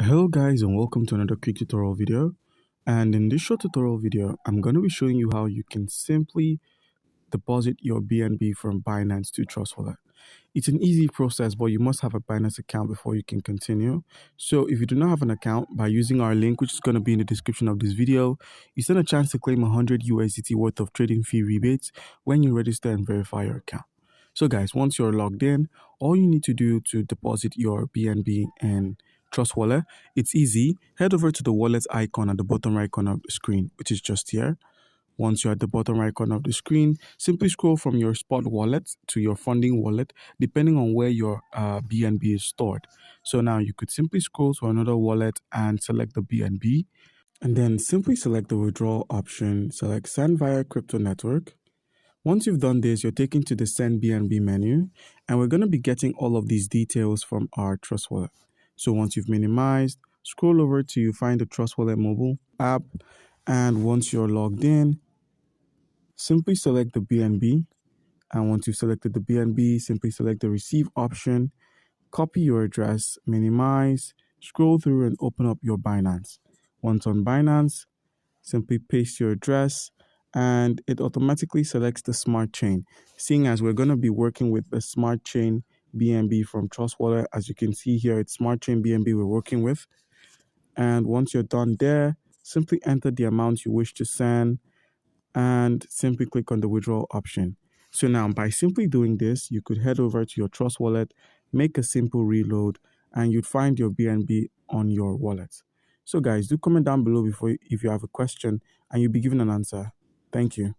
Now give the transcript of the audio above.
Hello guys, and welcome to another quick tutorial video. And in this short tutorial video, I'm going to be showing you how you can simply deposit your BNB from Binance to Trust Wallet. It's an easy process, but you must have a Binance account before you can continue. So if you do not have an account, by using our link, which is going to be in the description of this video, you stand a chance to claim 100 USDT worth of trading fee rebates when you register and verify your account. So guys, once you're logged in, all you need to do to deposit your BNB and Trust Wallet, it's easy. Head over to the wallet icon at the bottom right corner of the screen, which is just here. Once you're at the bottom right corner of the screen, simply scroll from your spot wallet to your funding wallet, depending on where your BNB is stored. So now you could simply scroll to another wallet and select the BNB, and then simply select the withdrawal option, select send via crypto network. Once you've done this, you're taken to the Send BNB menu, and we're going to be getting all of these details from our Trust Wallet. So once you've minimized, scroll over to you find the Trust Wallet mobile app, and once you're logged in, simply select the BNB. And once you've selected the BNB, simply select the receive option, copy your address, minimize, scroll through and open up your Binance. Once on Binance, simply paste your address and it automatically selects the smart chain. Seeing as we're going to be working with the smart chain BNB from Trust Wallet, as you can see here, it's smart chain BNB we're working with. And once you're done there, simply enter the amount you wish to send and simply click on the withdrawal option. So now by simply doing this, you could head over to your Trust Wallet, make a simple reload, and you'd find your BNB on your wallet. So guys, do comment down below if you have a question and you'll be given an answer. Thank you.